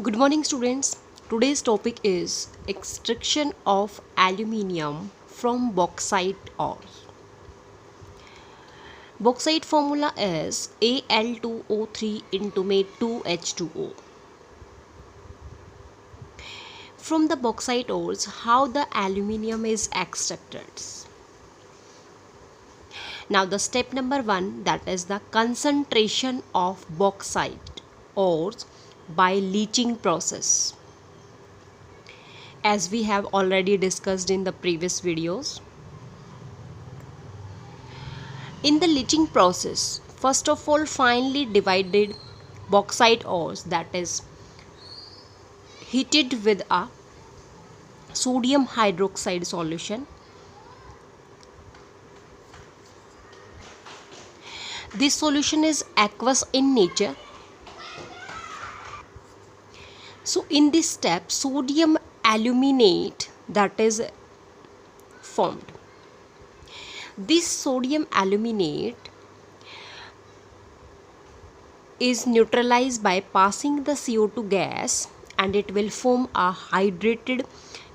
Good morning, students. Today's topic is extraction of aluminium from bauxite ore. Bauxite formula is Al2O3 intimate 2H2O. From the bauxite ores, how the aluminium is extracted. Now, the step number 1, that is the concentration of bauxite ores by leaching process. As we have already discussed in the previous videos. In the leaching process, first of all, finely divided bauxite ores, that is heated with a sodium hydroxide solution. This solution is aqueous in nature. So in this step, sodium aluminate, that is formed. This sodium aluminate is neutralized by passing the CO2 gas, and it will form a hydrated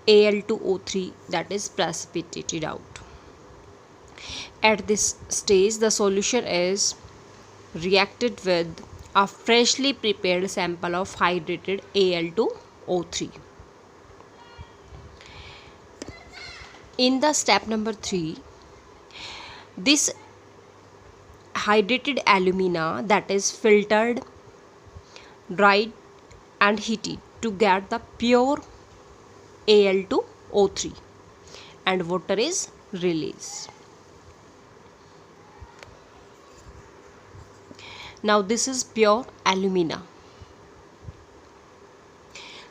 Al2O3, that is precipitated out. At this stage, the solution is reacted with a freshly prepared sample of hydrated Al2O3. In the step number 3, this hydrated alumina, that is filtered, dried and heated to get the pure Al2O3, and water is released. Now this is pure alumina.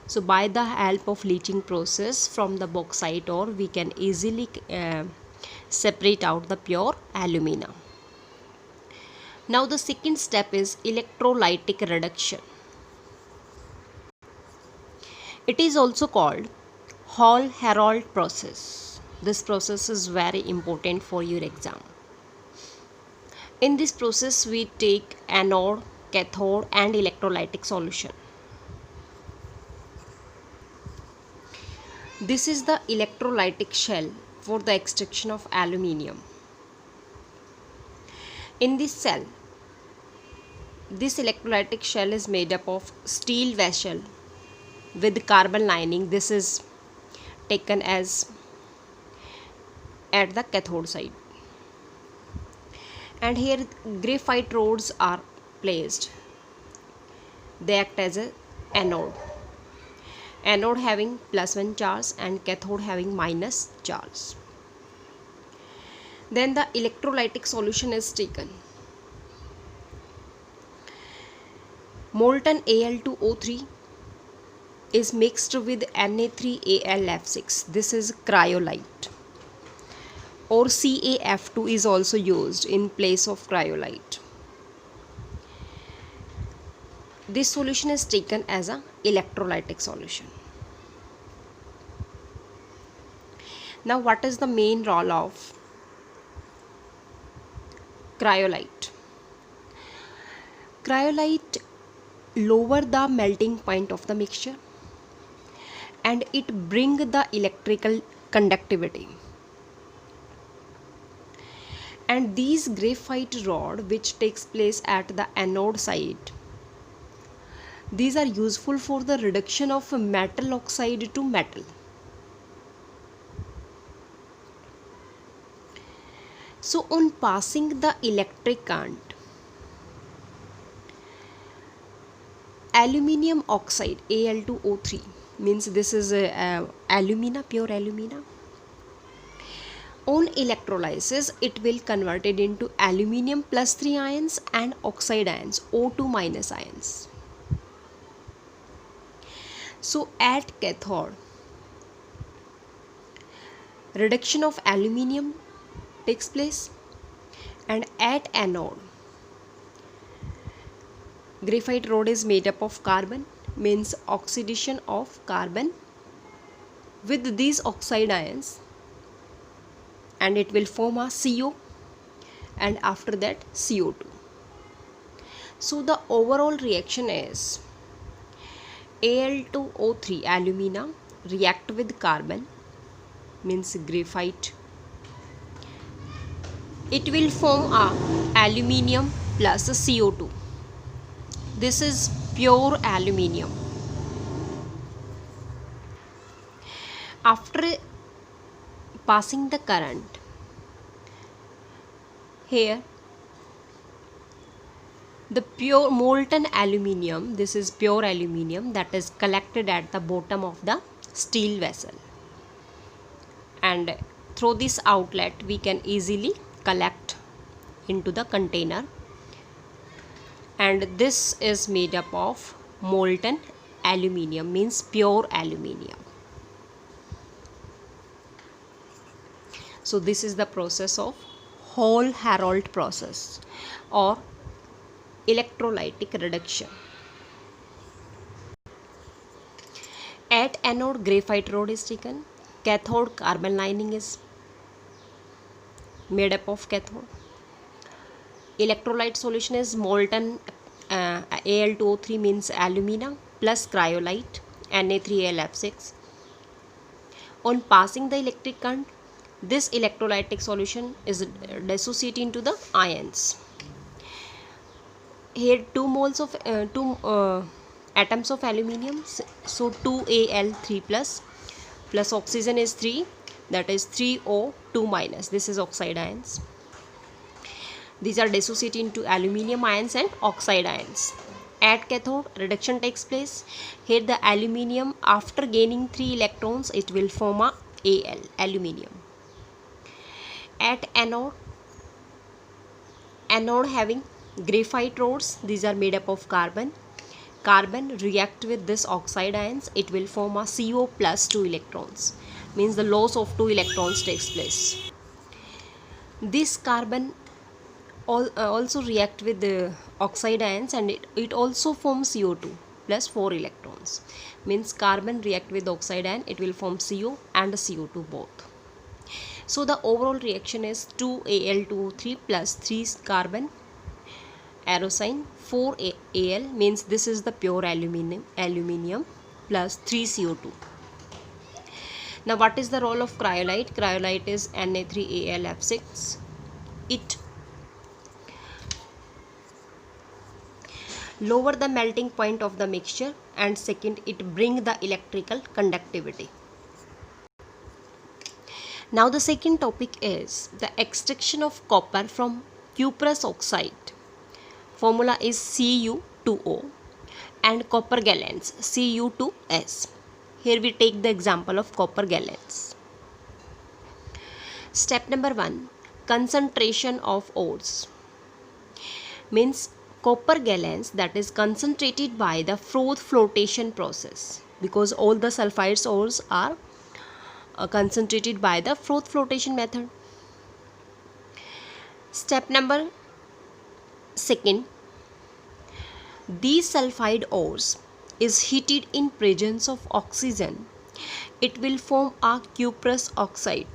So by the help of leaching process from the bauxite ore, we can easily separate out the pure alumina. Now the second step is electrolytic reduction. It is also called Hall-Héroult process. This process is very important for your exam. In this process, we take anode, cathode and electrolytic solution. This is the electrolytic shell for the extraction of aluminium. In this cell, this electrolytic shell is made up of steel vessel with carbon lining. This is taken as at the cathode side. And here graphite rods are placed. They act as an anode. Anode having +1 charge and cathode having minus charge. Then the electrolytic solution is taken. Molten Al2O3 is mixed with Na3AlF6. This is cryolite. Or CaF2 is also used in place of cryolite. This solution is taken as an electrolytic solution. Now what is the main role of cryolite? Cryolite lower the melting point of the mixture and it bring the electrical conductivity. And these graphite rod which takes place at the anode side, these are useful for the reduction of metal oxide to metal. So on passing the electric current, aluminium oxide Al2O3, means this is alumina, pure alumina. On electrolysis, it will convert it into aluminium +3 ions and oxide ions, O2- ions. So at cathode, reduction of aluminium takes place, and at anode, graphite rod is made up of carbon, means oxidation of carbon with these oxide ions, and it will form a CO, and after that CO2. So the overall reaction is Al2O3 alumina react with carbon, means graphite. It will form a aluminium plus a CO2. This is pure aluminium. After passing the current, here the pure molten aluminium, this is pure aluminium that is collected at the bottom of the steel vessel, and through this outlet we can easily collect into the container, and this is made up of molten aluminium, means pure aluminium. So this is the process of Hall-Héroult process or electrolytic reduction. At anode, graphite rod is taken. Cathode, carbon lining is made up of cathode. Electrolyte solution is molten Al2O3, means alumina, plus cryolite Na3AlF6. On passing the electric current, this electrolytic solution is dissociated into the ions. Here 2 moles of atoms of aluminium, so 2Al3 plus oxygen is 3, that is 3O2 minus. This is oxide ions. These are dissociated into aluminium ions and oxide ions. At cathode, reduction takes place. Here the aluminium, after gaining 3 electrons, it will form a Al, aluminium. At anode having graphite rods, these are made up of carbon. Carbon react with this oxide ions, it will form a CO plus 2 electrons, means the loss of 2 electrons takes place. This carbon also react with the oxide ions, and it also forms CO2 plus 4 electrons, means carbon react with oxide ion, it will form CO and CO2 both. So the overall reaction is 2Al2O3 plus 3 carbon, arrow sign, 4Al, means this is the pure aluminium plus 3 CO2. Now what is the role of cryolite? Cryolite is Na3AlF6. It lower the melting point of the mixture, and second, it bring the electrical conductivity. Now the second topic is the extraction of copper from cuprous oxide. Formula is Cu2O, and copper gallons Cu2S. Here we take the example of copper gallons. Step number 1, concentration of ores, means copper gallons that is concentrated by the froth flotation process, because all the sulfides ores are concentrated by the froth flotation method. Step number 2, these sulfide ores is heated in presence of oxygen, it will form a cuprous oxide,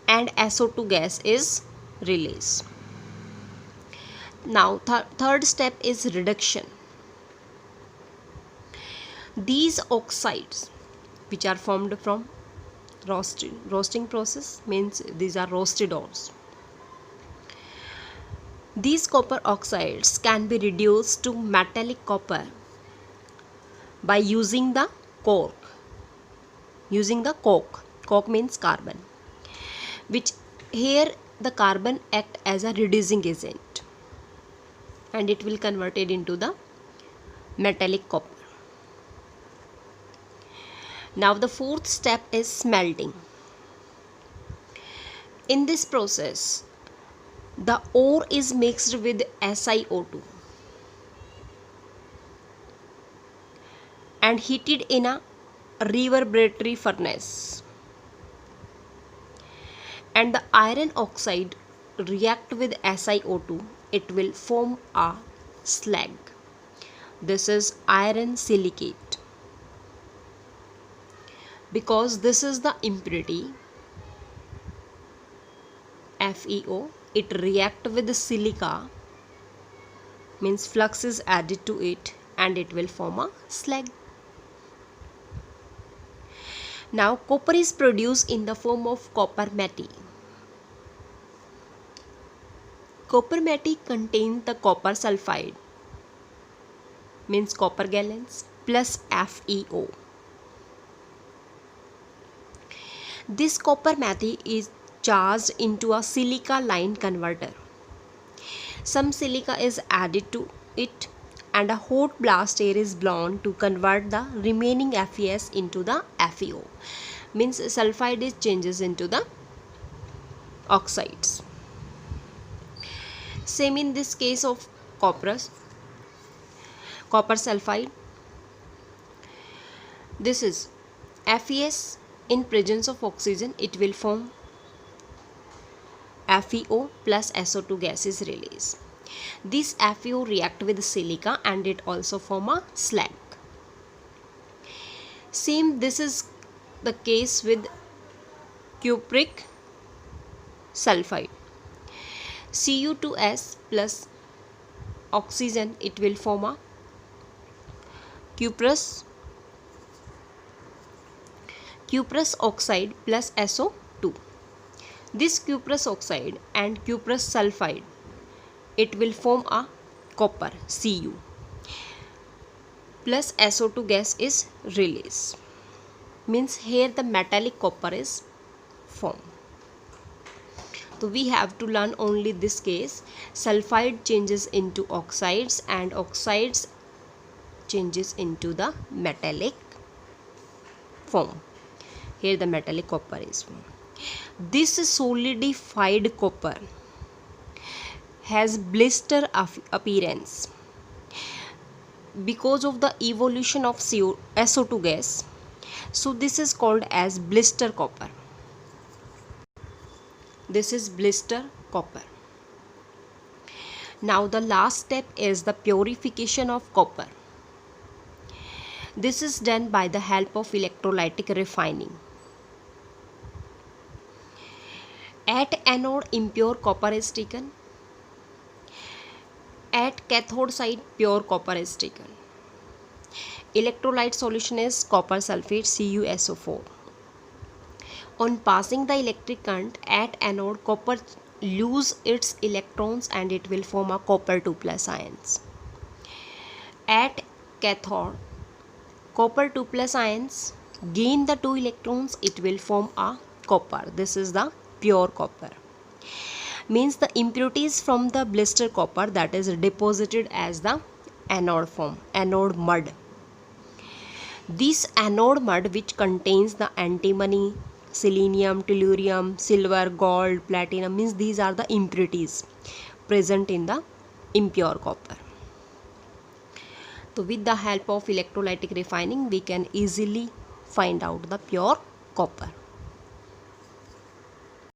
and SO2 gas is released. Now third step is reduction. These oxides which are formed from roasting process, means these are roasted ores. These copper oxides can be reduced to metallic copper by using the coke. Coke means carbon, which here the carbon act as a reducing agent, and it will convert it into the metallic copper. Now the fourth step is smelting. In this process, the ore is mixed with SiO2 and heated in a reverberatory furnace, and the iron oxide react with SiO2, it will form a slag. This is iron silicate. Because this is the impurity FeO, it react with the silica, means flux is added to it, and it will form a slag. Now copper is produced in the form of copper matte. Copper matte contains the copper sulfide, means copper gallons, plus FeO. This copper matte is charged into a silica line converter. Some silica is added to it and a hot blast air is blown to convert the remaining FeS into the FeO. Means sulfide is changes into the oxides. Same in this case of copper sulfide. This is FeS. In presence of oxygen, it will form FeO plus SO2 gas is released. This FeO react with silica and it also form a slag. Same this is the case with cupric sulfide. Cu2S plus oxygen, it will form a cuprous oxide plus SO2. This cuprous oxide and cuprous sulfide, it will form a copper Cu plus SO2 gas is released. Means here the metallic copper is formed. So we have to learn only this case. Sulfide changes into oxides and oxides changes into the metallic form. Here the metallic copper is formed. This solidified copper has blister appearance because of the evolution of SO2 gas. So this is called as blister copper. This is blister copper. Now the last step is the purification of copper. This is done by the help of electrolytic refining. At anode, impure copper is taken. At cathode side, pure copper is taken. Electrolyte solution is copper sulfate CuSO4. On passing the electric current at anode, copper lose its electrons and it will form a copper 2+ ions. At cathode, copper 2+ ions gain the 2 electrons, it will form a copper. This is the pure copper. Means the impurities from the blister copper, that is deposited as the anode form, anode mud. This anode mud, which contains the antimony, selenium, tellurium, silver, gold, platinum, means these are the impurities present in the impure copper. So with the help of electrolytic refining, we can easily find out the pure copper.